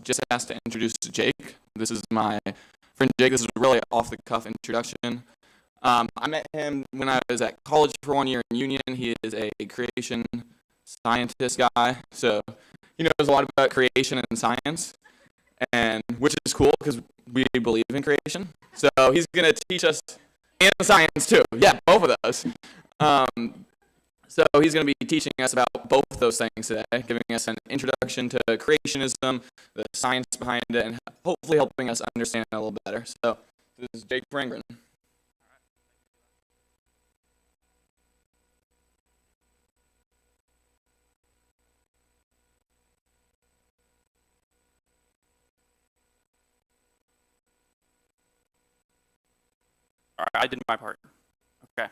just asked to introduce Jake. This is my friend Jake. This is a really off-the-cuff introduction. I met him when I was at college for 1 year in Union. He is a creation scientist guy, so he knows a lot about creation and science, and which is cool because we believe in creation. So he's going to teach us, and science too. Yeah, both of those. So he's going to be teaching us about both those things today, giving us an introduction to creationism, the science behind it, and hopefully helping us understand it a little better. So this is Jake Ramgren. All right, I did my part. Okay.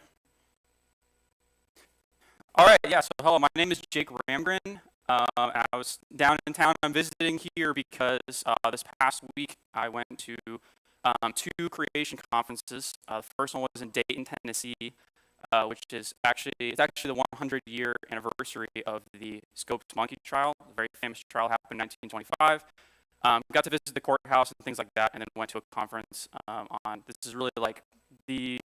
All right, yeah, so hello, my name is Jake Ramgren. I was down in town. I'm visiting here because this past week I went to two creation conferences. The first one was in Dayton, Tennessee, which is actually the 100-year anniversary of the Scopes monkey trial. A very famous trial happened in 1925. Got to visit the courthouse and things like that, and then went to a conference on this is really like the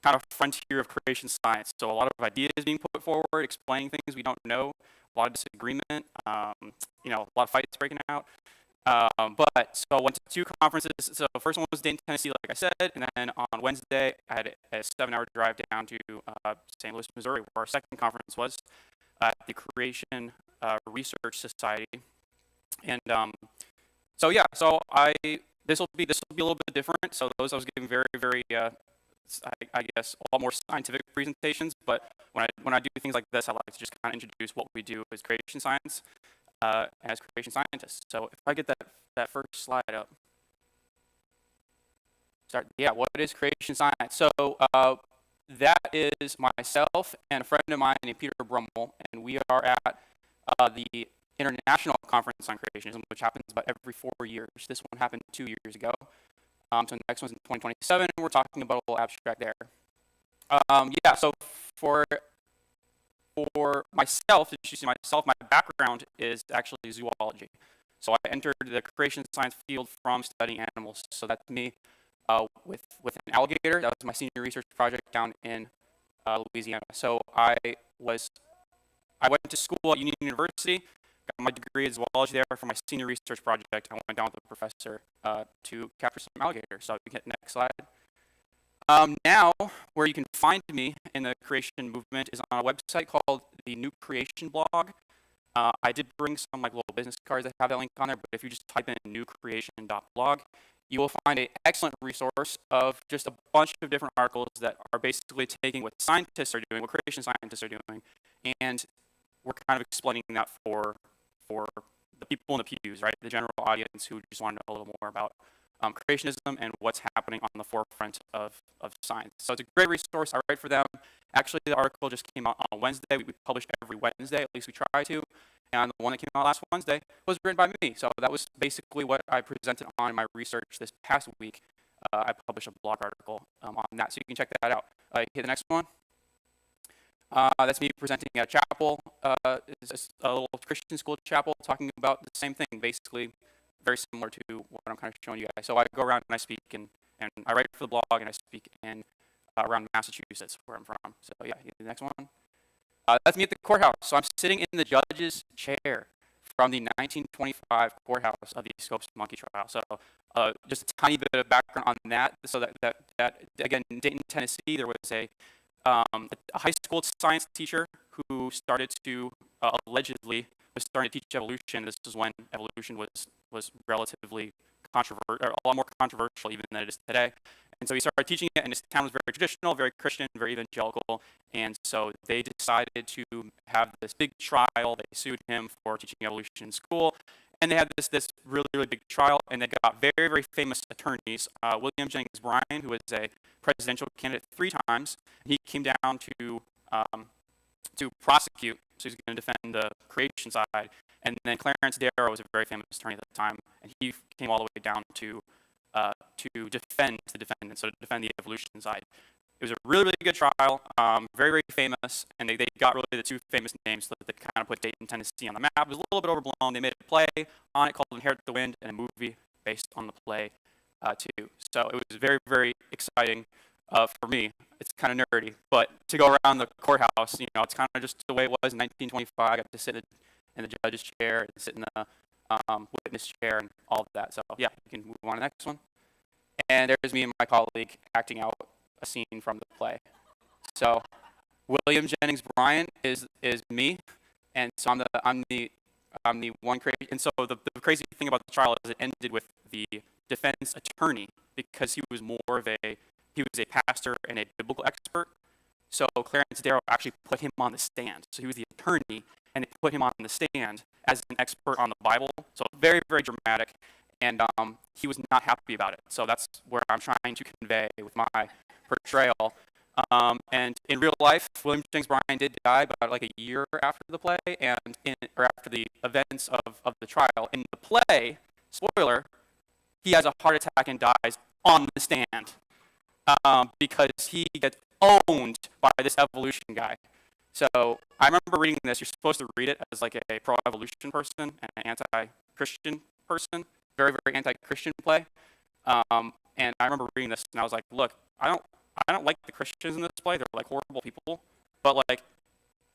kind of frontier of creation science. So a lot of ideas being put forward, explaining things we don't know, a lot of disagreement, a lot of fights breaking out. But so I went to two conferences. So the first one was Dayton, Tennessee, like I said, and then on Wednesday I had a 7-hour drive down to St. Louis, Missouri, where our second conference was at the Creation Research Society. And so yeah, so this will be a little bit different. So those I was giving very, very I guess a lot more scientific presentations, but when I do things like this, I like to just kind of introduce what we do as creation science, as creation scientists. So if I get that first slide up, yeah, what is creation science? So that is myself and a friend of mine named Peter Brummel, and we are at the International Conference on Creationism, which happens about every 4 years. This one happened 2 years ago. So the next one's in 2027, and we're talking about a little abstract there. Yeah, so for myself, as you see myself, my background is actually zoology. So I entered the creation science field from studying animals. So that's me with an alligator. That was my senior research project down in Louisiana. So I went to school at Union University, got my degree in zoology there. For my senior research project, I went down with the professor to capture some alligators. So we get next slide. Now, where you can find me in the creation movement is on a website called the New Creation blog. I did bring some like little business cards that have that link on there, but if you just type in newcreation.blog, you will find an excellent resource of just a bunch of different articles that are basically taking what scientists are doing, what creation scientists are doing, and we're kind of explaining that for the people in the pews, right? The general audience who just want to know a little more about creationism and what's happening on the forefront of science. So it's a great resource. I write for them. Actually, the article just came out on Wednesday. We publish every Wednesday, at least we try to. And the one that came out last Wednesday was written by me. So that was basically what I presented on in my research this past week. I published a blog article on that, so you can check that out. Hit the next one. That's me presenting at a chapel. It's a little Christian school chapel talking about the same thing, basically very similar to what I'm kind of showing you guys. So I go around and I speak, and I write for the blog, and I speak in around Massachusetts, where I'm from. So yeah, the next one. That's me at the courthouse. So I'm sitting in the judge's chair from the 1925 courthouse of the Scopes monkey trial. So just a tiny bit of background on that. So that again, in Dayton, Tennessee, there was a high school science teacher who started to allegedly was starting to teach evolution. This is when evolution was relatively a lot more controversial even than it is today. And so he started teaching it, and his town was very traditional, very Christian, very evangelical. And so they decided to have this big trial. They sued him for teaching evolution in school. And they had this really, really big trial, and they got very, very famous attorneys. William Jennings Bryan, who was a presidential candidate 3 times, he came down to prosecute. So he's going to defend the creation side. And then Clarence Darrow was a very famous attorney at the time, and he came all the way down to defend the defendant, so to defend the evolution side. It was a really, really good trial, very, very famous, and they got really the two famous names that kind of put Dayton, Tennessee on the map. It was a little bit overblown. They made a play on it called Inherit the Wind and a movie based on the play too. So it was very, very exciting for me. It's kind of nerdy, but to go around the courthouse, it's kind of just the way it was in 1925. I got to sit in the judge's chair and sit in the witness chair and all of that. So yeah, we can move on to the next one. And there's me and my colleague acting out a scene from the play. So William Jennings Bryan is me, and so I'm the one crazy. And so the crazy thing about the trial is it ended with the defense attorney, because he was a pastor and a biblical expert. So Clarence Darrow actually put him on the stand. So he was the attorney, and they put him on the stand as an expert on the Bible. So very, very dramatic, and he was not happy about it. So that's where I'm trying to convey with my portrayal. And in real life, William Jennings Bryan did die about like a year after the play, or after the events of the trial. In the play, spoiler, he has a heart attack and dies on the stand because he gets owned by this evolution guy. So I remember reading this. You're supposed to read it as like a pro-evolution person and an anti-Christian person. Very, very anti-Christian play. And I remember reading this, and I was like, look, I don't like the Christians in this play. They're like horrible people. But like,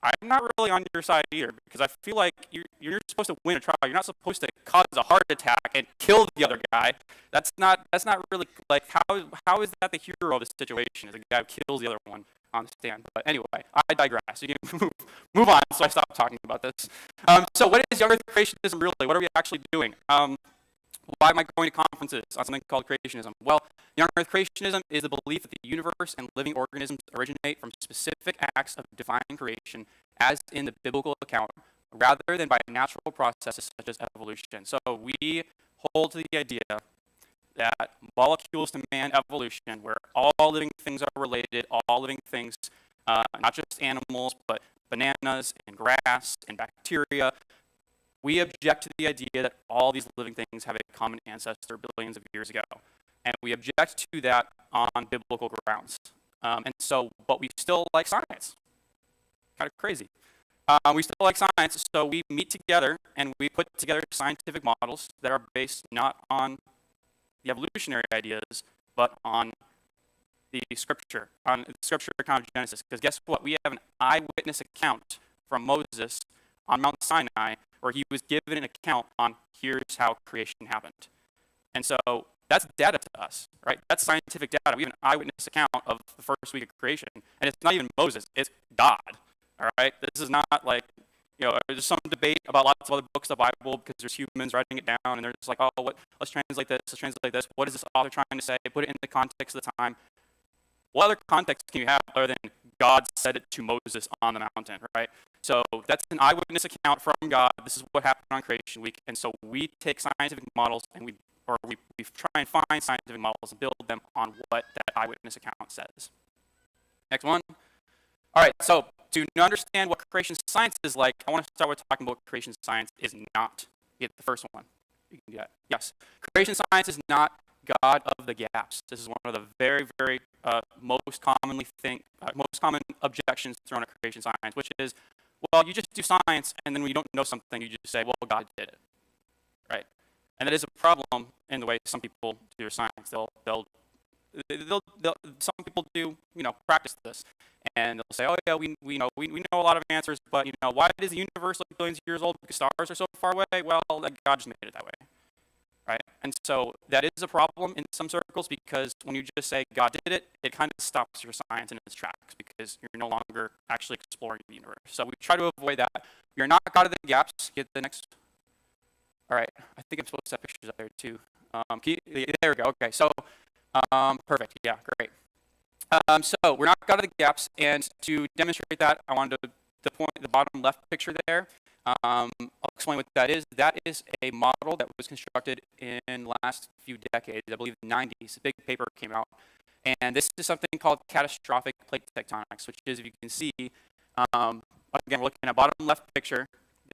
I'm not really on your side either, because I feel like you're supposed to win a trial. You're not supposed to cause a heart attack and kill the other guy. That's not really, like, how is that the hero of the situation? Is the guy who kills the other one on the stand? But anyway, I digress. You can move on. So I stopped talking about this. So what is young Earth creationism really? What are we actually doing? Why am I going to conferences on something called creationism? Well, young Earth creationism is the belief that the universe and living organisms originate from specific acts of divine creation, as in the biblical account, rather than by natural processes such as evolution. So we hold to the idea that molecules to man evolution, where all living things are related, all living things, not just animals, but bananas and grass and bacteria, we object to the idea that all these living things have a common ancestor billions of years ago. And we object to that on biblical grounds. But we still like science. Kind of crazy. We still like science, so we meet together and we put together scientific models that are based not on the evolutionary ideas, but on the scripture account of Genesis. Because guess what? We have an eyewitness account from Moses on Mount Sinai, where he was given an account on here's how creation happened. And so that's data to us, right? That's scientific data. We have an eyewitness account of the first week of creation. And it's not even Moses, it's God, all right? This is not like, there's some debate about lots of other books of the Bible because there's humans writing it down, and they're just like, let's translate this. What is this author trying to say? Put it in the context of the time. What other context can you have other than God said it to Moses on the mountain, right? So that's an eyewitness account from God. This is what happened on creation week. And so we take scientific models and we try and find scientific models and build them on what that eyewitness account says. Next one. All right, so to understand what creation science is like, I want to start with talking about what creation science is not. Get the first one. You can do that. Yes. Creation science is not God of the gaps. This is one of the very, very most common objections thrown at creation science, which is, well, you just do science, and then when you don't know something, you just say, well, God did it, right? And that is a problem in the way some people do their science. Some people do, practice this, and they'll say, oh yeah, we know a lot of answers, but why does the universe look billions of years old? Because stars are so far away. Well, God just made it that way. Right? And so that is a problem in some circles, because when you just say God did it, it kind of stops your science in its tracks, because you're no longer actually exploring the universe. So we try to avoid that. We are not God of the gaps. Get the next. All right. I think I'm supposed to have pictures up there too. There we go. Okay. So perfect. Yeah, great. So we're not God of the gaps, and to demonstrate that, I wanted to point the bottom left picture there. I'll explain what that is. That is a model that was constructed in the last few decades, I believe the 90s. A big paper came out. And this is something called catastrophic plate tectonics, which is, if you can see, again, we're looking at bottom left picture.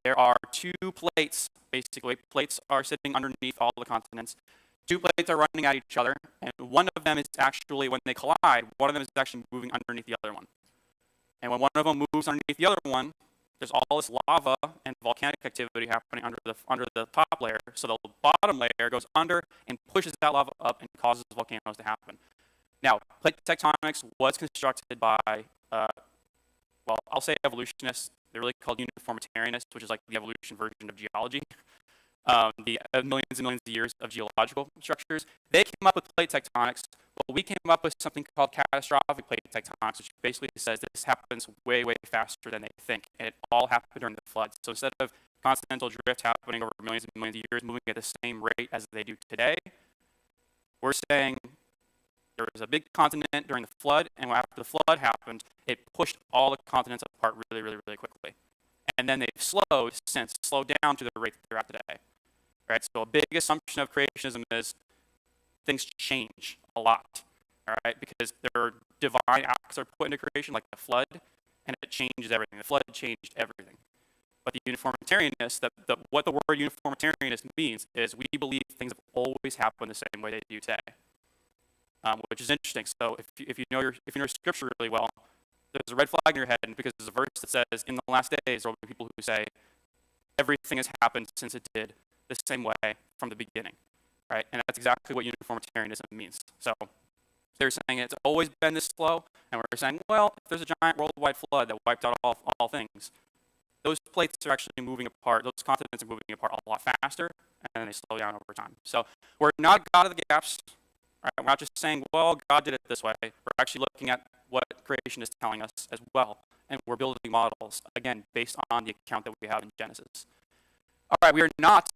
There are two plates, basically. Plates are sitting underneath all the continents. two plates are running at each other, and one of them is actually, when they collide, one of them is actually moving underneath the other one. And when one of them moves underneath the other one, there's all this lava and volcanic activity happening under the top layer. So the bottom layer goes under and pushes that lava up and causes volcanoes to happen. Now, plate tectonics was constructed by, well, I'll say evolutionists. They're really called uniformitarianists, which is like the evolution version of geology. The millions and millions of years of geological structures. They came up with plate tectonics, but we came up with something called catastrophic plate tectonics, which basically says this happens way, way faster than they think, and it all happened during the flood. So instead of continental drift happening over millions and millions of years, moving at the same rate as they do today, we're saying there was a big continent during the flood, and after the flood happened, it pushed all the continents apart really, really, really quickly. And then they've slowed down to the rate that they're at today. Right? So a big assumption of creationism is things change a lot, all right? Because there are divine acts that are put into creation, like the flood, and it changes everything. The flood changed everything. But the uniformitarianists, what the word uniformitarianist means is we believe things have always happened the same way they do today, which is interesting. So if you know your scripture really well, there's a red flag in your head because there's a verse that says, in the last days there will be people who say, everything has happened since it did the same way from the beginning, right? And that's exactly what uniformitarianism means. So they're saying it's always been this slow, and we're saying, well, if there's a giant worldwide flood that wiped out all things, those plates are actually moving apart, those continents are moving apart a lot faster, and then they slow down over time. So we're not God of the gaps, right? We're not just saying, well, God did it this way. We're actually looking at what creation is telling us as well, and we're building models, again, based on the account that we have in Genesis. All right, we are not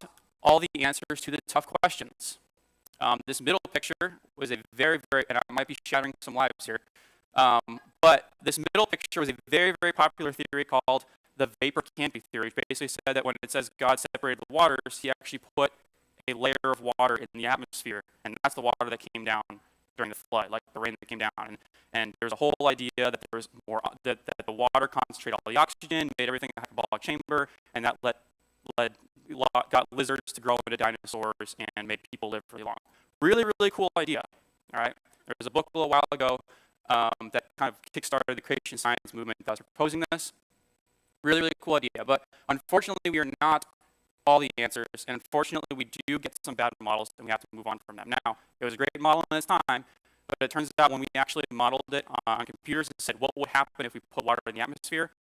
all the answers to the tough questions. This middle picture was a very, and I might be shattering some lives here, but this middle picture was a very, very popular theory called the vapor canopy theory, which basically said that when it says God separated the waters, he actually put a layer of water in the atmosphere, and that's the water that came down during the flood, like the rain that came down. And there's a whole idea that there was more, that the water concentrated all the oxygen, made everything a hyperbolic chamber, and that got lizards to grow into dinosaurs and made people live really long. Really, really cool idea, all right? There was a book a little while ago that kind of kickstarted the creation science movement that was proposing this. Really, really cool idea, but unfortunately we are not all the answers, and unfortunately we do get some bad models and we have to move on from them. Now, it was a great model in its time, but it turns out when we actually modeled it on computers and said what would happen if we put water in the atmosphere,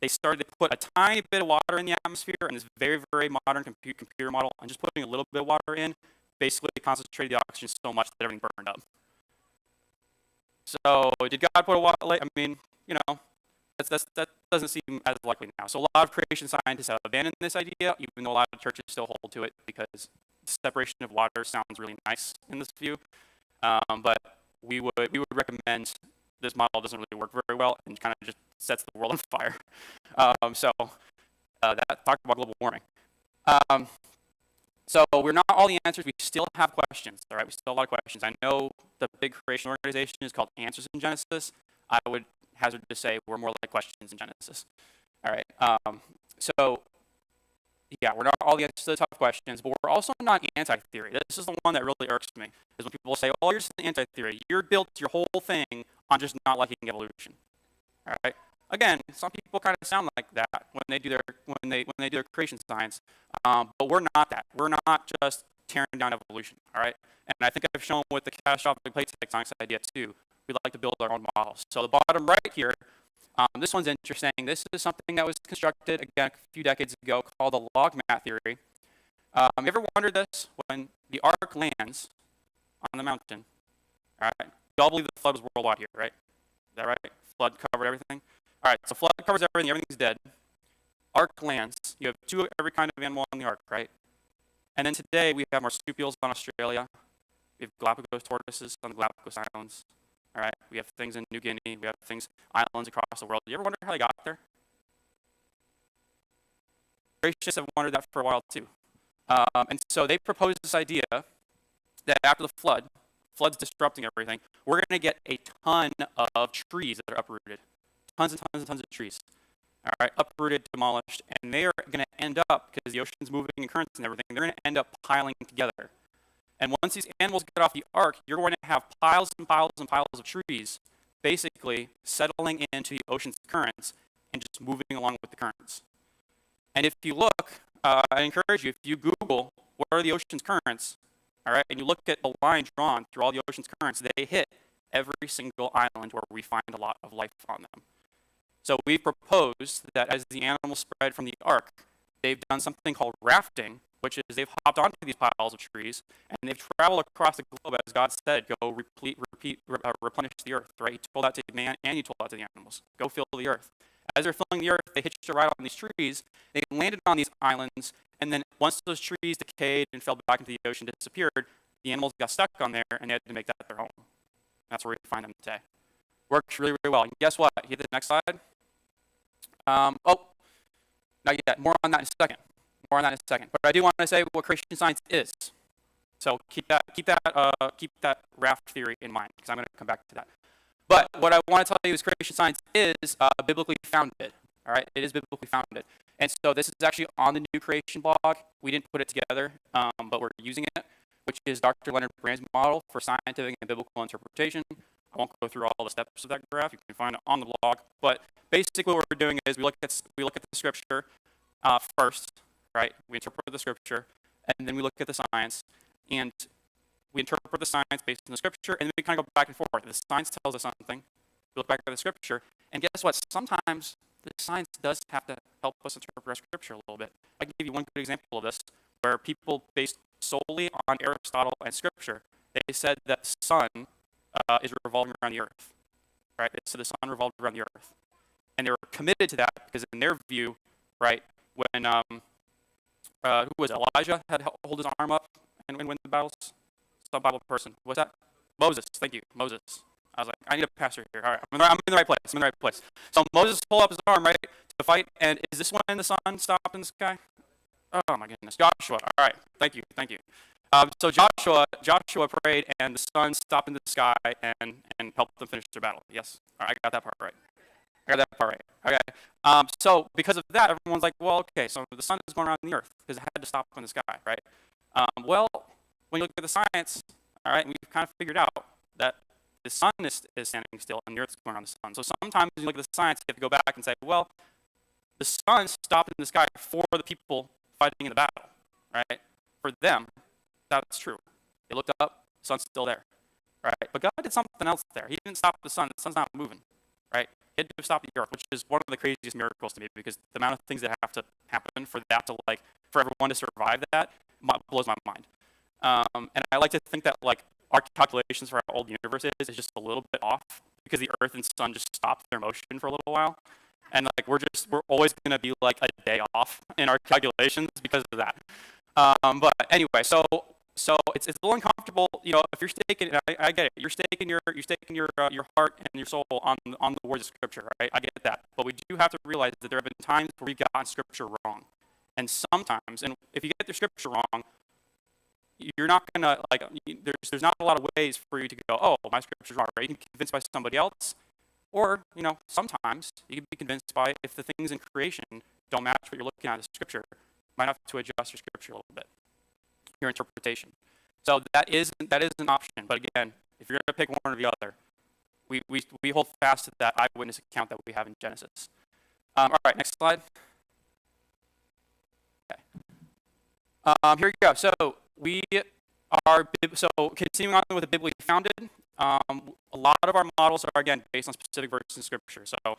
they started to put a tiny bit of water in the atmosphere, and this very, very modern computer model, and just putting a little bit of water in, basically concentrated the oxygen so much that everything burned up. So did God put a water? I mean, you know, that doesn't seem as likely now. So a lot of creation scientists have abandoned this idea, even though a lot of churches still hold to it because separation of water sounds really nice in this view. But we would recommend this model doesn't really work very well and kind of just sets the world on fire. That talked about global warming. So we're not all the answers. We still have questions. All right, we still have a lot of questions. I know the big creation organization is called Answers in Genesis. I would hazard to say we're more like questions in Genesis. All right. So yeah, we're not all the answers to the tough questions, but we're also not anti-theory. This is the one that really irks me, is when people say, "Oh, you're just an anti-theory. You're built your whole thing on just not liking evolution." All right. Again, some people kind of sound like that when they do their creation science, but we're not that. We're not just tearing down evolution. All right. And I think I've shown with the catastrophic plate tectonics idea too. We like to build our own models. So the bottom right here, this one's interesting. This is something that was constructed, again, a few decades ago called the log mat theory. You ever wondered this? When the ark lands on the mountain, all right, you all believe the flood was worldwide here, right? Is that right? Flood covered everything? All right, so flood covers everything, everything's dead. Ark lands, you have every kind of animal on the ark, right? And then today we have marsupials on Australia. We have Galapagos tortoises on the Galapagos Islands. All right, we have things in New Guinea, we have islands across the world. Do you ever wonder how they got there? Creationists have wondered that for a while too. And so they proposed this idea that after the flood's disrupting everything, we're going to get a ton of trees that are uprooted. Tons and tons and tons of trees. All right, uprooted, demolished, and they are going to end up, because the ocean's moving in currents and everything, they're going to end up piling together. And once these animals get off the ark, you're going to have piles and piles and piles of trees basically settling into the ocean's currents and just moving along with the currents. And if you look, I encourage you, if you Google what are the ocean's currents, all right, and you look at the line drawn through all the ocean's currents, they hit every single island where we find a lot of life on them. So we proposed that as the animals spread from the ark, they've done something called rafting, which is they've hopped onto these piles of trees and they've traveled across the globe, as God said, go replenish the earth, right? He told that to man and he told that to the animals, go fill the earth. As they're filling the earth, they hitched a ride on these trees, they landed on these islands, and then once those trees decayed and fell back into the ocean, disappeared, the animals got stuck on there and they had to make that their home. That's where we find them today. Works really, really well. And guess what? Hit the next slide. Not yet. More on that in a second. But I do want to say what creation science is. So keep that raft theory in mind, because I'm going to come back to that. But what I want to tell you is creation science is biblically founded. All right, it is biblically founded. And so this is actually on the New Creation blog. We didn't put it together, but we're using it, which is Dr. Leonard Brand's model for scientific and biblical interpretation. I won't go through all the steps of that graph. You can find it on the blog. But basically what we're doing is we look at the scripture first, right? We interpret the scripture, and then we look at the science, and we interpret the science based on the scripture, and then we kind of go back and forth. The science tells us something. We look back at the scripture, and guess what? Sometimes the science does have to help us interpret our scripture a little bit. I can give you one good example of this, where people based solely on Aristotle and scripture, they said that the sun is revolving around the earth, right? So the sun revolved around the earth. And they were committed to that because in their view, right, when, who was it? Elijah had to hold his arm up and win the battles? Some Bible person. What's that? Moses. Thank you, Moses. I was like, I need a pastor here. All right, I'm in the right place. So Moses pulled up his arm, right, to fight. And is this when the sun stopped in the sky? Oh my goodness, Joshua. All right, thank you. So Joshua prayed, and the sun stopped in the sky and helped them finish their battle. Yes, all right, I got that part right. Okay. So because of that, everyone's like, well, okay, so the sun is going around the earth because it had to stop in the sky, right? Well, when you look at the science, all right, we've kind of figured out that the sun is standing still and the earth is going around the sun. So sometimes when you look at the science, you have to go back and say, well, the sun stopped in the sky for the people fighting in the battle, right? For them, that's true. They looked up, the sun's still there, right? But God did something else there. He didn't stop the sun. The sun's not moving, right? He had to stop the earth, which is one of the craziest miracles to me because the amount of things that have to happen for that to for everyone to survive that blows my mind. And I like to think that our calculations for how old the universe is just a little bit off because the earth and sun just stopped their motion for a little while. And we're always going to be a day off in our calculations because of that. But anyway, so it's a little uncomfortable, if you're staking. I get it. You're staking your heart and your soul on the words of Scripture, right? I get that. But we do have to realize that there have been times where we've gotten Scripture wrong, and sometimes, and if you get the Scripture wrong, you're not gonna There's not a lot of ways for you to go, oh, my Scripture's wrong, right? You can be convinced by somebody else, or sometimes you can be convinced by if the things in creation don't match what you're looking at in the Scripture. Might have to adjust your scripture a little bit, your interpretation. So that is an option. But again, if you're going to pick one or the other, we hold fast to that eyewitness account that we have in Genesis. All right, next slide. Okay. Here we go. So we are continuing on with the biblically founded. A lot of our models are again based on specific verses in Scripture. So.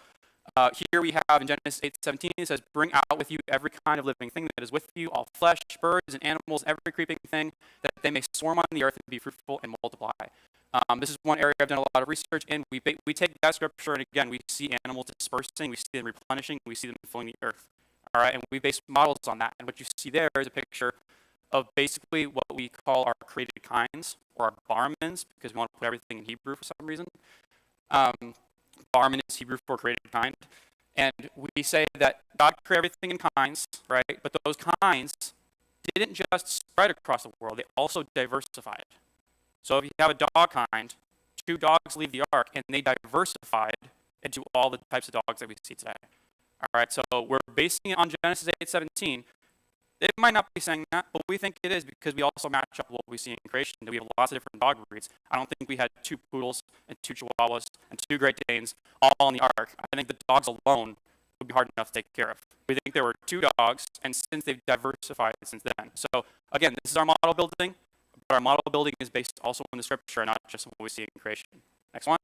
Here we have in Genesis 8:17, it says, bring out with you every kind of living thing that is with you, all flesh, birds and animals, every creeping thing, that they may swarm on the earth and be fruitful and multiply. This is one area I've done a lot of research in. We take that scripture, and again, we see animals dispersing, we see them replenishing, we see them filling the earth. All right, and we base models on that. And what you see there is a picture of basically what we call our created kinds, or our barmins, because we want to put everything in Hebrew for some reason. Barman is Hebrew for created kind. And we say that God created everything in kinds, right? But those kinds didn't just spread across the world, they also diversified. So if you have a dog kind, 2 dogs leave the ark, and they diversified into all the types of dogs that we see today. All right, so we're basing it on Genesis 8:17, It might not be saying that, but we think it is because we also match up what we see in creation. That we have lots of different dog breeds. I don't think we had 2 poodles and 2 chihuahuas and 2 Great Danes all in the ark. I think the dogs alone would be hard enough to take care of. We think there were 2 dogs, and since they've diversified since then. So again, this is our model building, but our model building is based also in the scripture, not just in what we see in creation. Next one.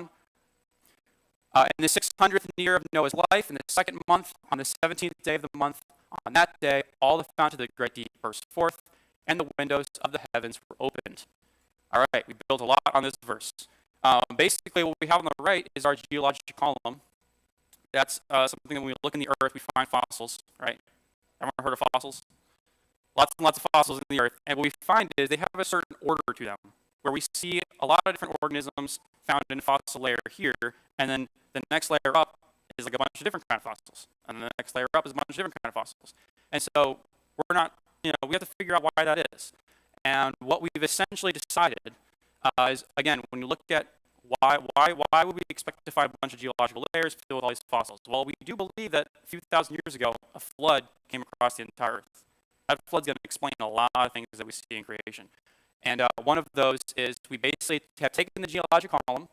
In the 600th year of Noah's life, in the 2nd month, on the 17th day of the month, on that day, all the fountains of the great deep burst forth, and the windows of the heavens were opened. All right, we built a lot on this verse. Basically, what we have on the right is our geologic column. That's something that when we look in the earth, we find fossils, right? Everyone heard of fossils? Lots and lots of fossils in the earth. And what we find is they have a certain order to them, where we see a lot of different organisms found in a fossil layer here, and then the next layer up is like a bunch of different kind of fossils. And the next layer up is a bunch of different kind of fossils. And so we're not, we have to figure out why that is. And what we've essentially decided is, again, when you look at why would we expect to find a bunch of geological layers filled with all these fossils? Well, we do believe that a few thousand years ago, a flood came across the entire earth. That flood's going to explain a lot of things that we see in creation. And one of those is we basically have taken the geologic column,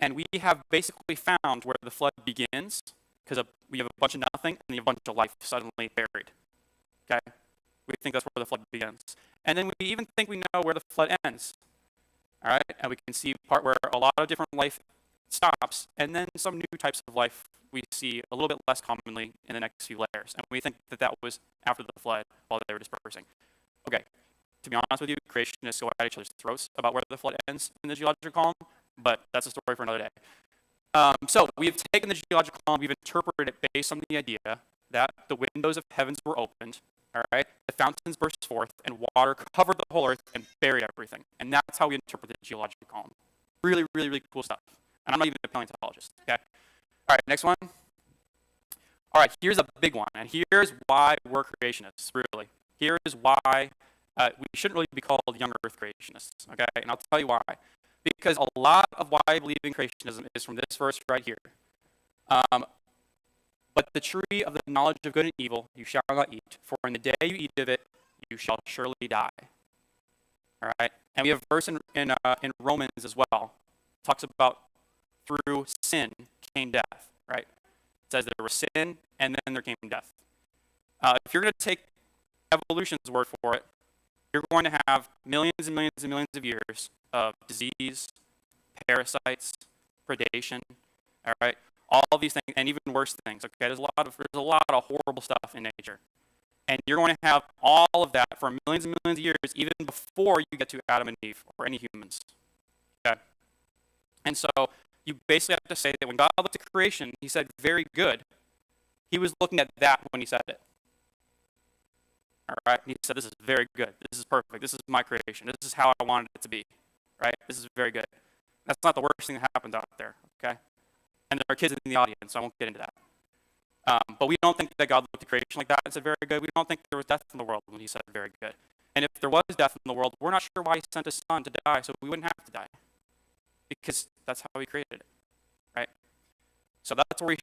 and we have basically found where the flood begins, because we have a bunch of nothing, and a bunch of life suddenly buried. Okay? We think that's where the flood begins. And then we even think we know where the flood ends. All right? And we can see part where a lot of different life stops, and then some new types of life we see a little bit less commonly in the next few layers. And we think that that was after the flood while they were dispersing. Okay, to be honest with you, creationists go at each other's throats about where the flood ends in the geological column, but that's a story for another day. So we've taken the geological column, we've interpreted it based on the idea that the windows of heavens were opened, all right? The fountains burst forth, and water covered the whole earth and buried everything. And that's how we interpret the geological column. Really, really, really cool stuff. And I'm not even a paleontologist, okay? All right, next one. All right, here's a big one, and here's why we're creationists, really. Here is why we shouldn't really be called young earth creationists, okay? And I'll tell you why. Because a lot of why I believe in creationism is from this verse right here. But the tree of the knowledge of good and evil you shall not eat, for in the day you eat of it, you shall surely die. All right? And we have a verse in Romans as well. It talks about through sin came death, right? It says there was sin, and then there came death. If you're going to take evolution's word for it, you're going to have millions and millions and millions of years of disease, parasites, predation, all right? All of these things, and even worse things, okay? There's a lot of horrible stuff in nature. And you're going to have all of that for millions and millions of years, even before you get to Adam and Eve, or any humans, okay? And so you basically have to say that when God looked at creation, he said, very good. He was looking at that when he said it. All right? And he said, this is very good. This is perfect. This is my creation. This is how I wanted it to be. Right? This is very good. That's not the worst thing that happens out there. Okay? And there are kids in the audience, so I won't get into that. But we don't think that God looked at creation like that and said, very good. We don't think there was death in the world when he said, very good. And if there was death in the world, we're not sure why he sent his son to die, so we wouldn't have to die. Because that's how he created it. Right? So that's where we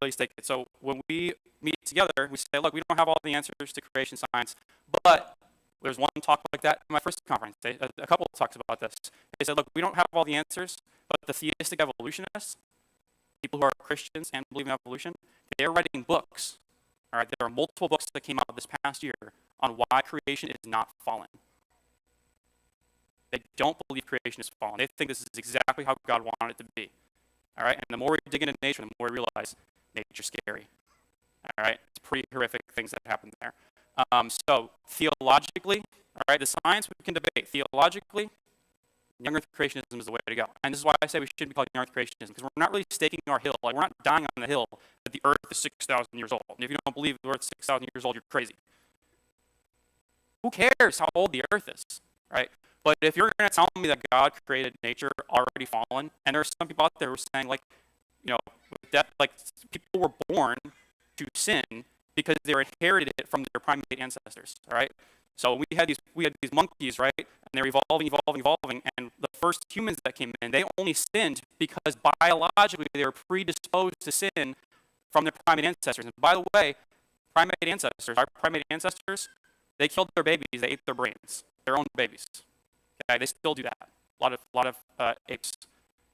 really stake it. So when we meet together, we say, look, we don't have all the answers to creation science, but there's one talk like that in my first conference. A couple of talks about this. They said, look, we don't have all the answers, but the theistic evolutionists, people who are Christians and believe in evolution, they're writing books. All right, there are multiple books that came out this past year on why creation is not fallen. They don't believe creation is fallen. They think this is exactly how God wanted it to be. All right, and the more we dig into nature, the more we realize nature's scary. All right, it's pretty horrific things that happen there. So theologically, all right, the science we can debate. Theologically, young earth creationism is the way to go. And this is why I say we shouldn't be called young earth creationism, because we're not really staking our hill. Like, we're not dying on the hill that the earth is 6,000 years old. And if you don't believe the earth is 6,000 years old, you're crazy. Who cares how old the earth is, right? But if you're going to tell me that God created nature already fallen, and there's some people out there who are saying, like, that, like, people were born to sin because they inherited it from their primate ancestors, all right? So we had these monkeys, right? And they were evolving, and the first humans that came in, they only sinned because biologically they were predisposed to sin from their primate ancestors. And by the way, primate ancestors, our primate ancestors, they killed their babies, they ate their brains, their own babies. Okay, they still do that. A lot of apes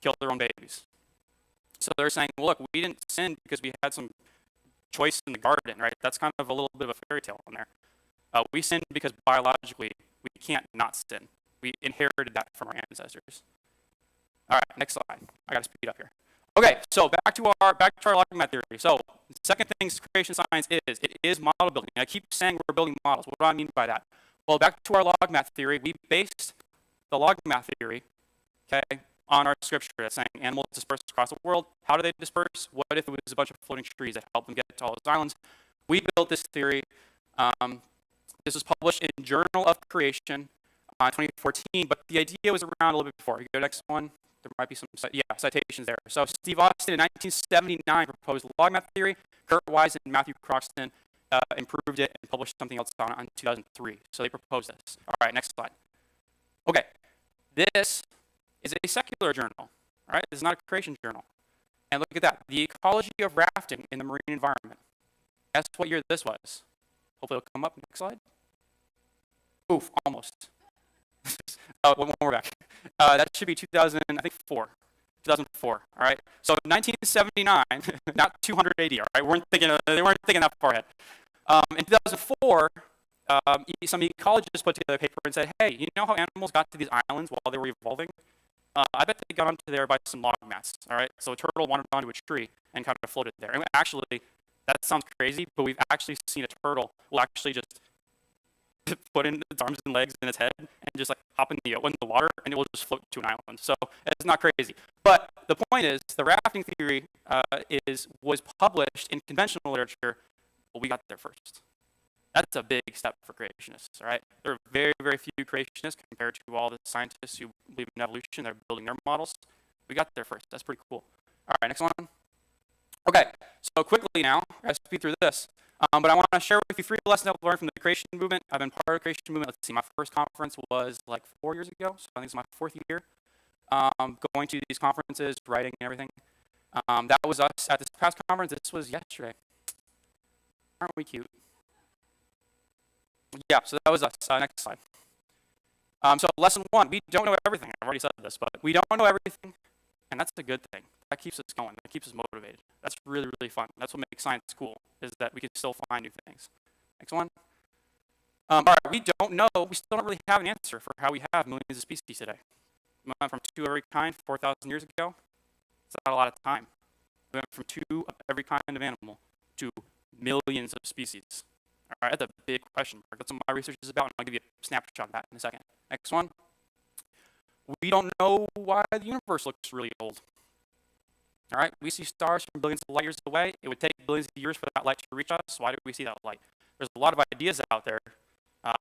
kill their own babies. So they're saying, well, look, we didn't sin because we had some choice in the garden, right? That's kind of a little bit of a fairy tale in there. We sinned because biologically we can't not sin. We inherited that from our ancestors. All right, next slide. I got to speed up here. Okay, so back to our log math theory. So the second thing creation science is model building. And I keep saying we're building models. What do I mean by that? Well, back to our log math theory, we based the log math theory, okay, on our scripture that's saying animals disperse across the world. How do they disperse? What if it was a bunch of floating trees that helped them get to all those islands? We built this theory. This was published in Journal of Creation 2014, but the idea was around a little bit before. You go to the next one. There might be some citations there. So Steve Austin in 1979 proposed the log math theory. Kurt Wise and Matthew Croxton improved it and published something else on it in 2003. So they proposed this. All right, next slide. Okay, this is a secular journal. All right, this is not a creation journal. And look at that, the ecology of rafting in the marine environment. Guess what year this was? Hopefully it'll come up. Next slide. Oof, almost. One more back. That should be 2004. All right. So 1979, not 200 AD. All right. They weren't thinking that far ahead. In 2004, some ecologists put together a paper and said, "Hey, you know how animals got to these islands while they were evolving? I bet they got onto there by some log mats. All right. So a turtle wandered onto a tree and kind of floated there. And actually, that sounds crazy, but we've actually seen a turtle will actually just put in its arms and legs and its head and just like hop in the water and it will just float to an island. So it's not crazy. But the point is, the rafting theory was published in conventional literature, but we got there first. That's a big step for creationists, all right? There are very, very few creationists compared to all the scientists who believe in evolution. They're building their models. We got there first. That's pretty cool. All right, next one. Okay, so quickly now, I speed through this. But I want to share with you 3 lessons I've learned from the creation movement. I've been part of the creation movement. Let's see, my first conference was like 4 years ago, so I think it's my 4th year. Going to these conferences, writing and everything. That was us at this past conference. This was yesterday. Aren't we cute? Yeah, so that was us. Next slide. So lesson 1, we don't know everything. I've already said this, but we don't know everything, and that's a good thing. That keeps us going. That keeps us motivated. That's really, really fun. That's what makes science cool, is that we can still find new things. Next one. All right, we don't know. We still don't really have an answer for how we have millions of species today. We went from 2 of every kind 4,000 years ago. It's not a lot of time. We went from 2 of every kind of animal to millions of species. All right, that's a big question mark. That's what my research is about, and I'll give you a snapshot of that in a second. Next one. We don't know why the universe looks really old. All right, we see stars from billions of light years away. It would take billions of years for that light to reach us. Why do we see that light? There's a lot of ideas out there.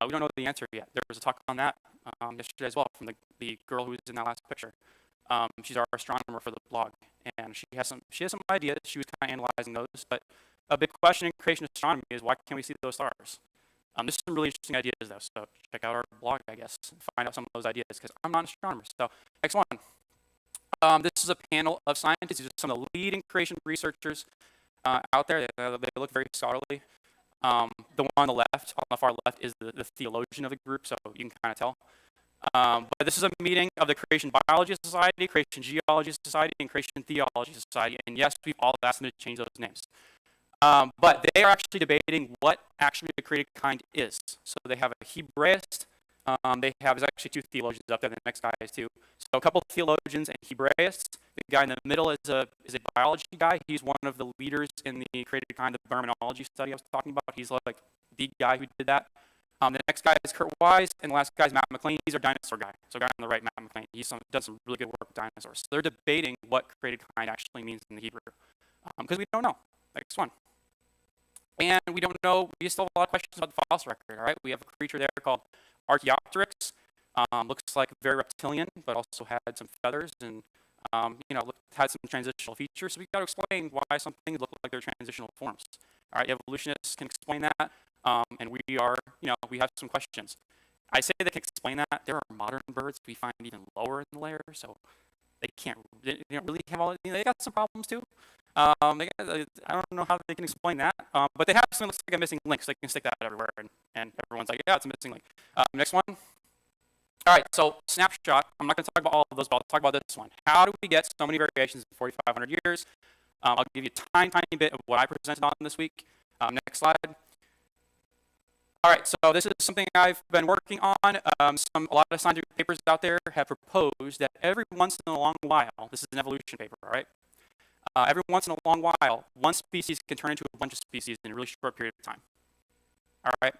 We don't know the answer yet. There was a talk on that yesterday as well from the girl who was in that last picture. She's our astronomer for the blog, and she has some ideas. She was kind of analyzing those. But a big question in creation astronomy is, why can't we see those stars? There's some really interesting ideas though. So check out our blog, I guess, and find out some of those ideas, because I'm not an astronomer. So next one. This is a panel of scientists. These are some of the leading creation researchers out there. They look very scholarly. The one on the far left, is the theologian of the group, so you can kind of tell. But this is a meeting of the Creation Biology Society, Creation Geology Society, and Creation Theology Society. And yes, we've all asked them to change those names. But they are actually debating what actually a created kind is. So they have a Hebraist. There's actually 2 theologians up there. The next guy is 2. So a couple of theologians and Hebraists. The guy in the middle is a biology guy. He's one of the leaders in the created kind of baraminology study I was talking about. He's like the guy who did that. The next guy is Kurt Wise, and the last guy is Matt McLean. He's our dinosaur guy. So guy on the right, Matt McLean. He's done some really good work with dinosaurs. So they're debating what created kind actually means in the Hebrew, because we don't know. Next one. And we don't know. We still have a lot of questions about the fossil record. All right, we have a creature there called Archaeopteryx. Looks like very reptilian, but also had some feathers and had some transitional features. So we've got to explain why some things look like they're transitional forms. All right, evolutionists can explain that, and we have some questions. I say they can explain that. There are modern birds we find even lower in the layer, so they don't really have all. They got some problems too. I don't know how they can explain that, but they have something that looks like a missing link, so they can stick that everywhere, and everyone's like, yeah, it's a missing link. Next one. All right, so snapshot. I'm not going to talk about all of those, but I'll talk about this one. How do we get so many variations in 4,500 years? I'll give you a tiny bit of what I presented on this week. Next slide. All right, so this is something I've been working on. A lot of scientific papers out there have proposed that every once in a long while, this is an evolution paper, all right? Every once in a long while, one species can turn into a bunch of species in a really short period of time. All right,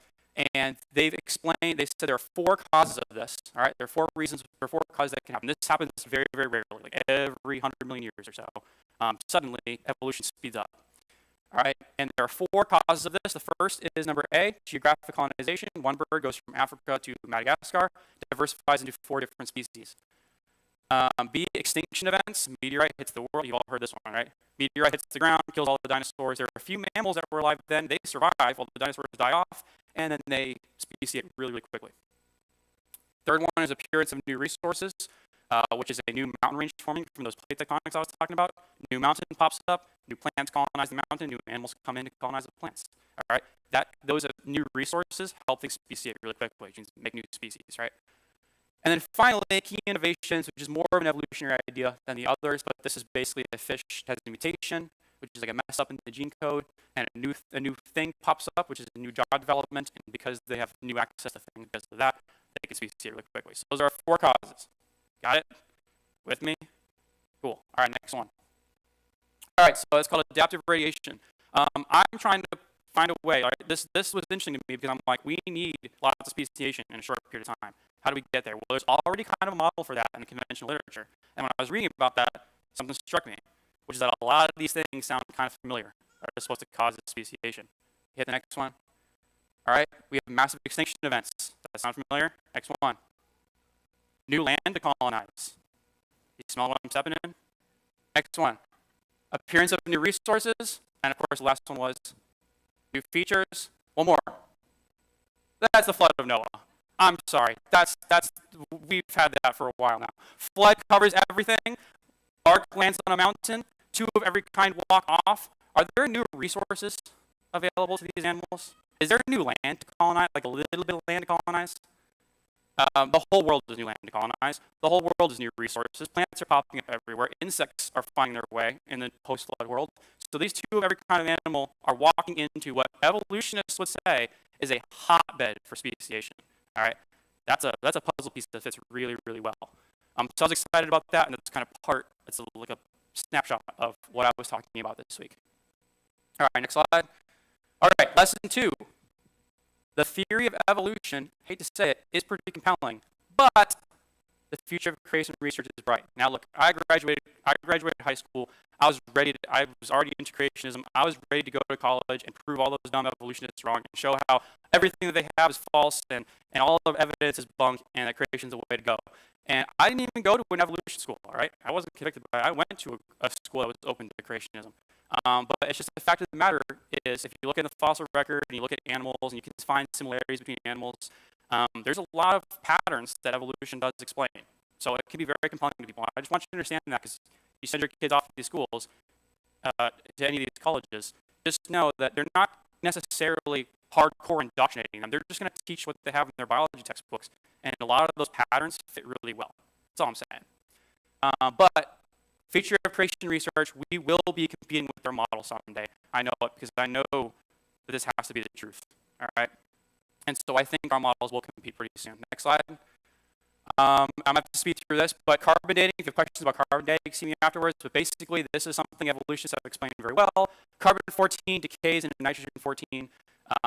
and they said there are 4 causes of this. All right, there are 4 reasons, there are 4 causes that can happen. This happens very, very rarely, like every 100 million years or so. Suddenly, evolution speeds up. All right, and there are 4 causes of this. The first is number A, geographic colonization. One bird goes from Africa to Madagascar, diversifies into 4 different species. B, extinction events. Meteorite hits the world. You've all heard this one, right? Meteorite hits the ground, kills all the dinosaurs. There are a few mammals that were alive then. They survive while the dinosaurs die off, and then they speciate really, really quickly. Third one is appearance of new resources, which is a new mountain range forming from those plate tectonics I was talking about. New mountain pops up, new plants colonize the mountain, new animals come in to colonize the plants. All right, those are new resources help things speciate really quickly, which means make new species, right? And then finally, key innovations, which is more of an evolutionary idea than the others, but this is basically a fish has a mutation, which is like a mess up in the gene code, and a new thing pops up, which is a new job development, and because they have new access to things because of that, they can speciate really quickly. So those are 4 causes. Got it? With me? Cool. All right, next one. All right, so it's called adaptive radiation. I'm trying to find a way. All right, this was interesting to me because I'm like, we need lots of speciation in a short period of time. How do we get there? Well, there's already kind of a model for that in the conventional literature. And when I was reading about that, something struck me, which is that a lot of these things sound kind of familiar. They're supposed to cause speciation. Hit the next one. All right, we have massive extinction events. Does that sound familiar? Next one. New land to colonize. You smell what I'm stepping in? Next one. Appearance of new resources. And of course, the last one was new features. One more. That's the flood of Noah. I'm sorry. We've had that for a while now. Flood covers everything. Ark lands on a mountain. 2 of every kind walk off. Are there new resources available to these animals? Is there new land to colonize, like a little bit of land to colonize? The whole world is new land to colonize. The whole world is new resources. Plants are popping up everywhere. Insects are finding their way in the post-flood world. So these 2 of every kind of animal are walking into what evolutionists would say is a hotbed for speciation. All right, that's a puzzle piece that fits really, really well. So I was excited about that, and that's kind of it's like a snapshot of what I was talking about this week. All right, next slide. All right, lesson 2. The theory of evolution, hate to say it, is pretty compelling, but the future of creation research is bright. Now look, I graduated high school. I was already into creationism. I was ready to go to college and prove all those dumb evolutionists wrong and show how everything that they have is false and all of evidence is bunk and that creation is the way to go. And I didn't even go to an evolution school, all right? I wasn't convicted by it. I went to a school that was open to creationism. But it's just the fact of the matter is, if you look at the fossil record and you look at animals and you can find similarities between animals, there's a lot of patterns that evolution does explain. So it can be very compelling to people. I just want you to understand that because you send your kids off to these schools, to any of these colleges, just know that they're not necessarily hardcore indoctrinating them. They're just going to teach what they have in their biology textbooks, and a lot of those patterns fit really well. That's all I'm saying. But future of creation research, we will be competing with their model someday. I know it because I know that this has to be the truth. All right, and so I think our models will compete pretty soon. Next slide. I'm going to have to speed through this, but carbon dating, if you have questions about carbon dating, see me afterwards. But basically, this is something evolutionists have explained very well. Carbon-14 decays into nitrogen-14.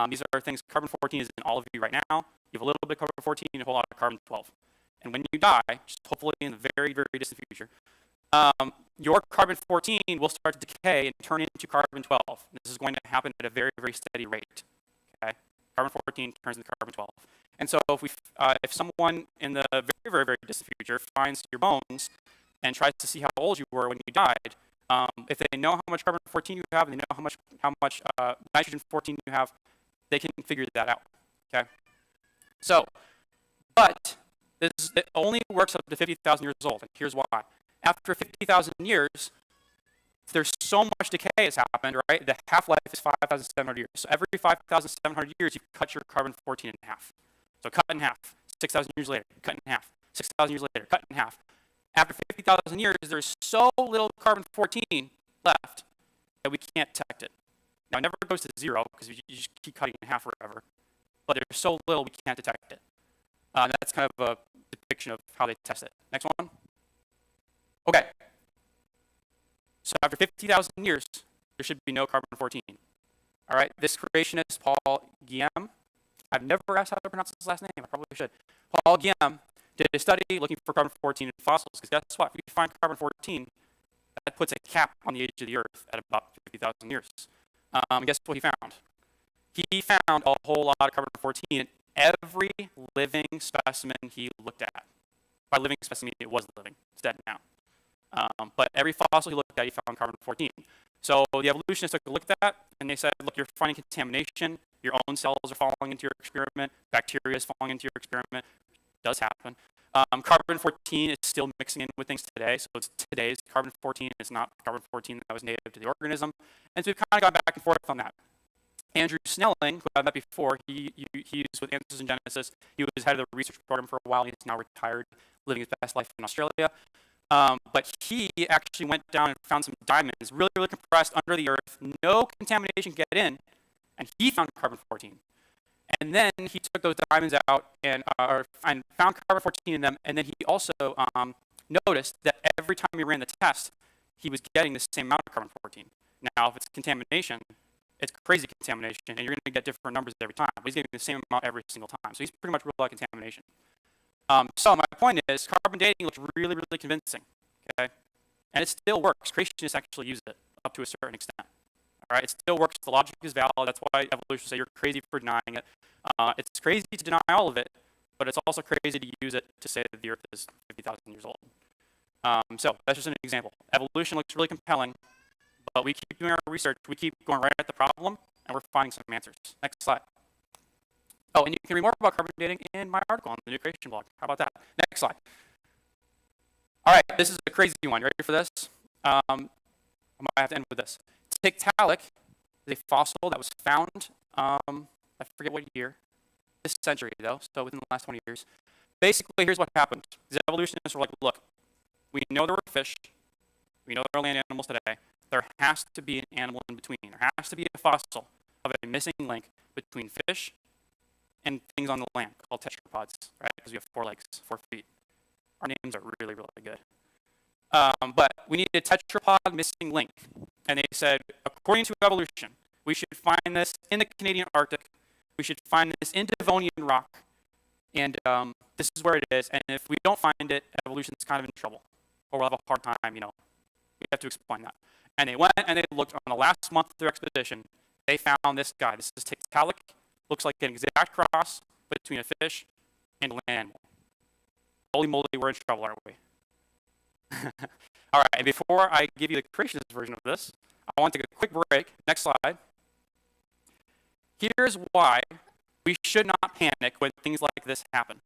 These are things, carbon-14 is in all of you right now. You have a little bit of carbon-14 and a whole lot of carbon-12. And when you die, just hopefully in the very, very distant future, your carbon-14 will start to decay and turn into carbon-12. This is going to happen at a very, very steady rate. Okay? Carbon-14 turns into carbon-12. And so if someone in the very, very, very distant future finds your bones and tries to see how old you were when you died, if they know how much carbon-14 you have and they know how much nitrogen-14 you have, they can figure that out. Okay? So, but it only works up to 50,000 years old, and here's why. After 50,000 years, there's so much decay has happened, right? The half-life is 5,700 years. So every 5,700 years, you cut your carbon-14 in half. So cut in half. 6,000 years later, cut in half. 6,000 years later, cut in half. After 50,000 years, there's so little carbon-14 left that we can't detect it. Now, it never goes to zero because you just keep cutting in half forever. But there's so little we can't detect it. And that's kind of a depiction of how they test it. Next one. Okay. So after 50,000 years, there should be no carbon-14. All right, this creationist, Paul Guillaume, I've never asked how to pronounce his last name, I probably should. Paul Guillaume did a study looking for carbon-14 in fossils, because guess what? If you find carbon-14, that puts a cap on the age of the Earth at about 50,000 years. Guess what he found? He found a whole lot of carbon-14 in every living specimen he looked at. By living specimen, it was living. It's dead now. But every fossil he looked at, he found carbon-14. So the evolutionists took a look at that, and they said, look, you're finding contamination. Your own cells are falling into your experiment. Bacteria is falling into your experiment. It does happen. Carbon-14 is still mixing in with things today. So it's today's carbon-14. It's not carbon-14 that was native to the organism. And so we've kind of gone back and forth on that. Andrew Snelling, who I've met before, he's with Answers in Genesis. He was head of the research program for a while. He's now retired, living his best life in Australia. But he actually went down and found some diamonds, really, really compressed under the earth, no contamination get in, and he found carbon-14. And then he took those diamonds out and found carbon-14 in them, and then he also noticed that every time he ran the test, he was getting the same amount of carbon-14. Now, if it's contamination, it's crazy contamination, and you're going to get different numbers every time. But he's getting the same amount every single time, so he's pretty much ruled out contamination. So my point is, carbon dating looks really, really convincing, okay? And it still works. Creationists actually use it up to a certain extent, all right? It still works. The logic is valid. That's why evolutionists say you're crazy for denying it. It's crazy to deny all of it, but it's also crazy to use it to say that the Earth is 50,000 years old. So that's just an example. Evolution looks really compelling, but we keep doing our research. We keep going right at the problem, and we're finding some answers. Next slide. Oh, and you can read more about carbon dating in my article on the New Creation blog. How about that? Next slide. All right, this is a crazy one. You ready for this? I might have to end with this. Tiktaalik is a fossil that was found, I forget what year, this century though, so within the last 20 years. Basically, here's what happened. These evolutionists were like, look, we know there were fish, we know there are land animals today, there has to be an animal in between. There has to be a fossil of a missing link between fish and things on the land called tetrapods, right? Because we have 4 legs, 4 feet. Our names are really, really good. But we need a tetrapod missing link. And they said, according to evolution, we should find this in the Canadian Arctic. We should find this in Devonian rock. And this is where it is. And if we don't find it, evolution's kind of in trouble. Or we'll have a hard time, we have to explain that. And they went and they looked on the last month of their expedition. They found this guy. This is Tiktaalik. Looks like an exact cross between a fish and a land animal. Holy moly, we're in trouble, aren't we? All right, and before I give you the creationist version of this, I want to take a quick break. Next slide. Here's why we should not panic when things like this happen.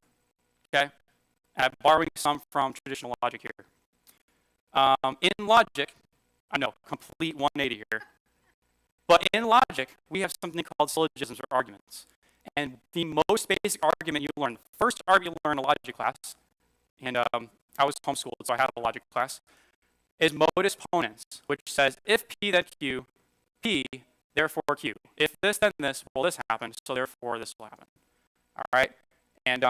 Okay? I'm borrowing some from traditional logic here. In logic, I know, complete 180 here. But in logic, we have something called syllogisms or arguments. And the most basic argument you learn, the first argument you learn in a logic class, and I was homeschooled, so I had a logic class, is modus ponens, which says if P then Q, P, therefore Q. If this then this, well this happens, so therefore this will happen. All right? And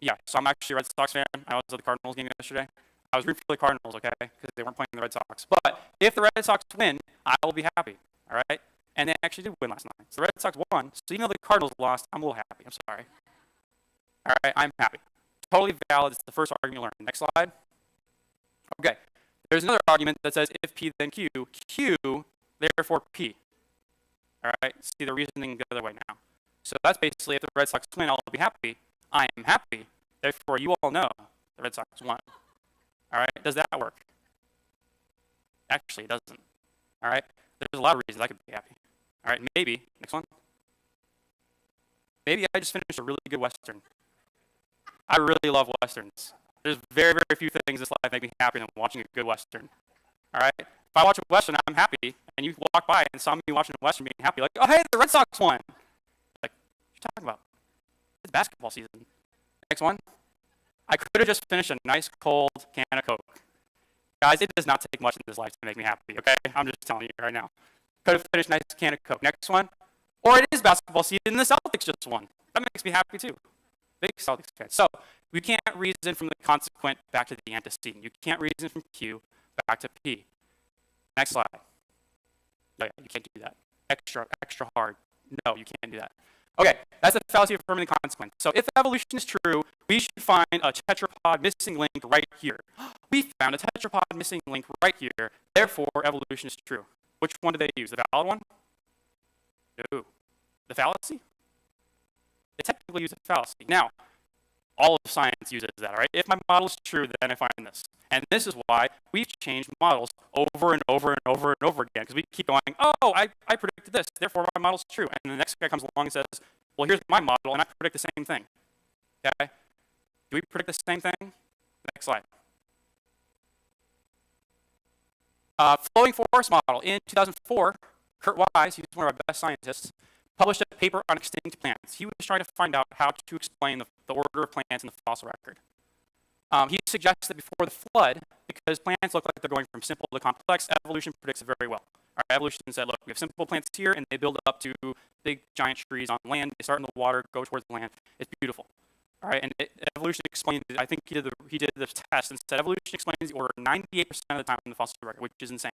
yeah, so I'm actually a Red Sox fan. I was at the Cardinals game yesterday. I was rooting for the Cardinals, okay, because they weren't playing the Red Sox. But if the Red Sox win, I will be happy. All right? And they actually did win last night. So the Red Sox won. So even though the Cardinals lost, I'm a little happy. I'm sorry. All right? I'm happy. Totally valid. It's the first argument you learned. Next slide. Okay. There's another argument that says if P then Q, Q, therefore P. All right? See the reasoning the other way now. So that's basically if the Red Sox win, I'll be happy. I am happy. Therefore, you all know the Red Sox won. All right? Does that work? Actually, it doesn't. All right? There's a lot of reasons I could be happy. All right, maybe, next one. Maybe I just finished a really good Western. I really love Westerns. There's very, very few things in this life make me happier than watching a good Western. All right? If I watch a Western, I'm happy, and you walk by and saw me watching a Western being happy, like, oh, hey, the Red Sox won. Like, what are you talking about? It's basketball season. Next one. I could have just finished a nice cold can of Coke. Guys, it does not take much in this life to make me happy, okay? I'm just telling you right now. Could have finished a nice can of Coke. Next one. Or it is basketball season and the Celtics just won. That makes me happy too. Big Celtics fan. So we can't reason from the consequent back to the antecedent. You can't reason from Q back to P. Next slide. No, you can't do that. Extra hard. No, you can't do that. Okay, that's the fallacy of affirming the consequence. So if evolution is true, we should find a tetrapod missing link right here. We found a tetrapod missing link right here. Therefore, evolution is true. Which one do they use? The valid one? No. The fallacy? They technically use a fallacy. Now, all of science uses that, all right? If my model is true, then I find this. And this is why we've changed models over and over and over and over again, because we keep going, oh, I predicted this, therefore my model's true. And the next guy comes along and says, well, here's my model, and I predict the same thing. Okay? Do we predict the same thing? Next slide. Floating forest model. In 2004, Kurt Wise, he was one of our best scientists, published a paper on extinct plants. He was trying to find out how to explain the order of plants in the fossil record. He suggests that before the flood, because plants look like they're going from simple to complex, evolution predicts it very well. Our evolution said, look, we have simple plants here, and they build up to big giant trees on land. They start in the water, go towards the land. It's beautiful. All right, and evolution explains, I think he did this test and said evolution explains the order 98% of the time in the fossil record, which is insane.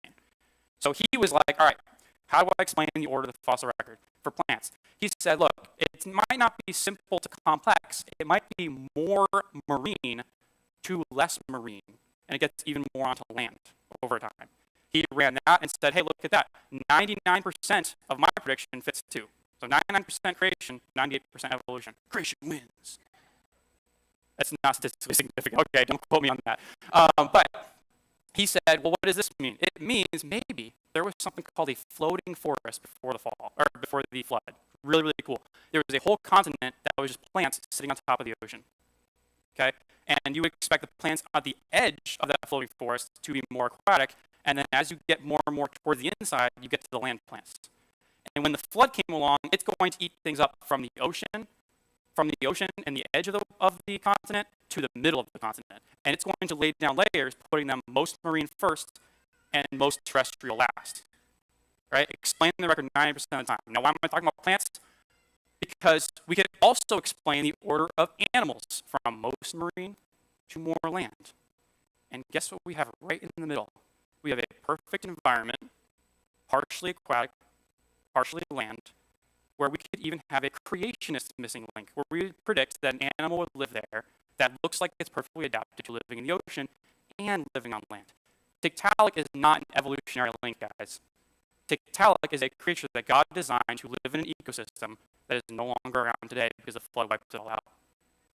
So he was like, all right, how do I explain the order of the fossil record for plants? He said, look, it might not be simple to complex. It might be more marine to less marine, and it gets even more onto land over time. He ran that and said, hey, look at that. 99% of my prediction fits too. So 99% creation, 98% evolution. Creation wins. That's not statistically significant. Okay, don't quote me on that. But he said, well, what does this mean? It means maybe there was something called a floating forest before the fall, or before the flood. Really, really cool. There was a whole continent that was just plants sitting on top of the ocean. Okay? And you would expect the plants at the edge of that floating forest to be more aquatic, and then as you get more and more towards the inside, you get to the land plants. And when the flood came along, it's going to eat things up from the ocean and the edge of the continent to the middle of the continent. And it's going to lay down layers, putting them most marine first and most terrestrial last. Right? Explain the record 90% of the time. Now, why am I talking about plants? Because we could also explain the order of animals from most marine to more land. And guess what we have right in the middle? We have a perfect environment, partially aquatic, partially land, where we could even have a creationist missing link, where we predict that an animal would live there that looks like it's perfectly adapted to living in the ocean and living on land. Tiktaalik is not an evolutionary link, guys. Tiktaalik is a creature that God designed to live in an ecosystem that is no longer around today because the flood wiped it all out.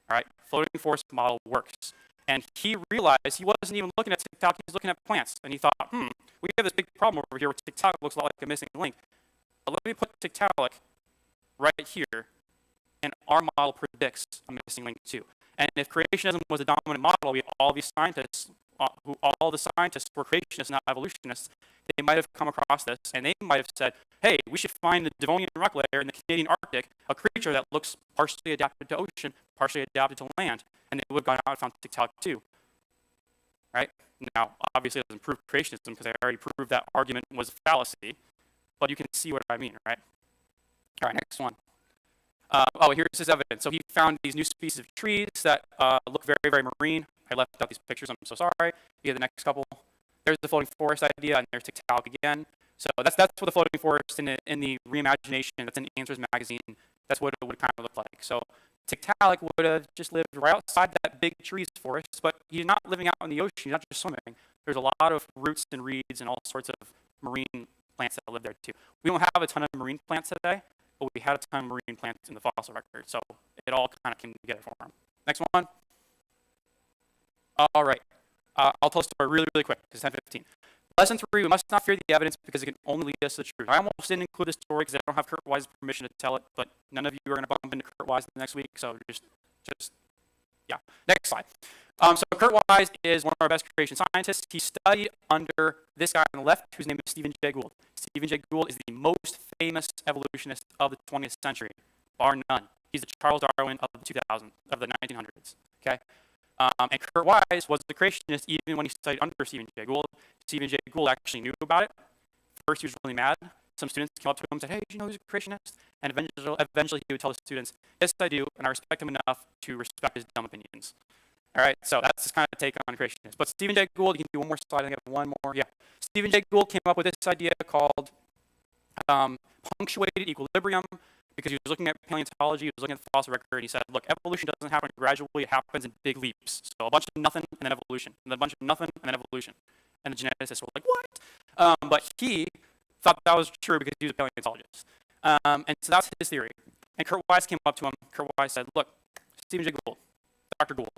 All right, floating forest model works. And he realized he wasn't even looking at Tiktaalik, he was looking at plants. And he thought, we have this big problem over here where Tiktaalik looks a lot like a missing link. But let me put Tiktaalik right here, and our model predicts a missing link too. And if creationism was a dominant model, all the scientists were creationists, not evolutionists, they might have come across this, and they might have said, hey, we should find the Devonian rock layer in the Canadian Arctic, a creature that looks partially adapted to ocean, partially adapted to land, and they would have gone out and found Tiktaalik too. Right? Now, obviously it doesn't prove creationism because I already proved that argument was a fallacy, but you can see what I mean, right? All right, next one. Here's his evidence. So he found these new species of trees that look very, very marine. I left out these pictures, I'm so sorry. You get the next couple. There's the floating forest idea, and there's Tiktaalik again. So that's what the floating forest in the reimagination, that's in Answers magazine, that's what it would kind of look like. So Tiktaalik would have just lived right outside that big trees forest, but he's not living out in the ocean, he's not just swimming. There's a lot of roots and reeds and all sorts of marine plants that live there too. We don't have a ton of marine plants today, but we had a ton of marine plants in the fossil record, so it all kind of came together for him. Next one. All right. I'll tell a story really, really quick, because it's 10:15. Lesson 3, we must not fear the evidence because it can only lead us to the truth. I almost didn't include this story because I don't have Kurt Wise's permission to tell it, but none of you are going to bump into Kurt Wise next week, so just, yeah. Next slide. So Kurt Wise is one of our best creation scientists. He studied under this guy on the left, whose name is Stephen Jay Gould. Stephen Jay Gould is the most famous evolutionist of the 20th century, bar none. He's the Charles Darwin of the 1900s. Okay, and Kurt Wise was the creationist even when he studied under Stephen Jay Gould. Stephen Jay Gould actually knew about it. First, he was really mad. Some students came up to him and said, "Hey, did you know he's a creationist?" And eventually he would tell the students, "Yes, I do, and I respect him enough to respect his dumb opinions." All right, so that's his kind of take on creationists. But Stephen Jay Gould, you can do one more slide. I think I have one more. Yeah, Stephen Jay Gould came up with this idea called punctuated equilibrium, because he was looking at paleontology, he was looking at the fossil record, and he said, look, evolution doesn't happen gradually, it happens in big leaps. So a bunch of nothing, and then evolution, and then a bunch of nothing, and then evolution. And the geneticists were like, what? But he thought that was true because he was a paleontologist. And so that's his theory. And Kurt Wise came up to him. Kurt Wise said, look, Stephen Jay Gould, Dr. Gould,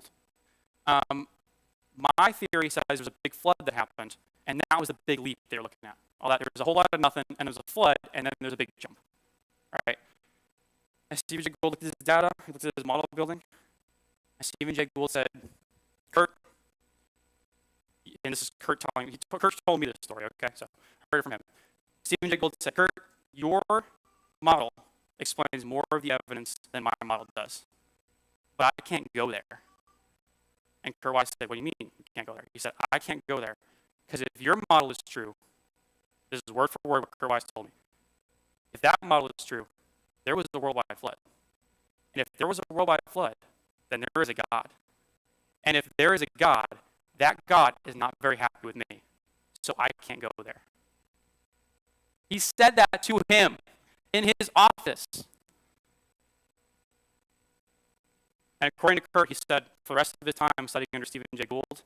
my theory says there's a big flood that happened, and that was the big leap they were looking at. All that, there was a whole lot of nothing, and there was a flood, and then there's a big jump. All right. And Stephen Jay Gould looked at his data, he looked at his model building, and Stephen Jay Gould said, Kurt, and this is Kurt telling me, Kurt told me this story, okay, so I heard it from him. Stephen Jay Gould said, Kurt, your model explains more of the evidence than my model does, but I can't go there. And Kurt Wise said, what do you mean you can't go there? He said, I can't go there, because if your model is true, this is word for word what Kurt Wise told me. If that model is true, there was a worldwide flood. And if there was a worldwide flood, then there is a God. And if there is a God, that God is not very happy with me. So I can't go there. He said that to him in his office. And according to Kurt, he said for the rest of his time studying under Stephen Jay Gould,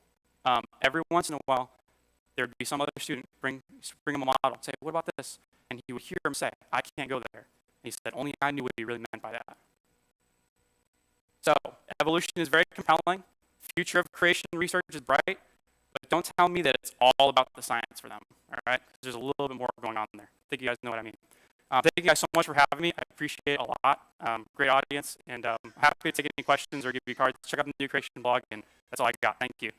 every once in a while, there would be some other student bring him a model, say, what about this? And he would hear him say, I can't go there. And he said, only I knew what he really meant by that. So evolution is very compelling. Future of creation research is bright, but don't tell me that it's all about the science for them, all right? Because there's a little bit more going on there. I think you guys know what I mean. Thank you guys so much for having me. I appreciate it a lot. Great audience, and happy to take any questions or give you cards. Check out the New Creation blog, and that's all I got. Thank you.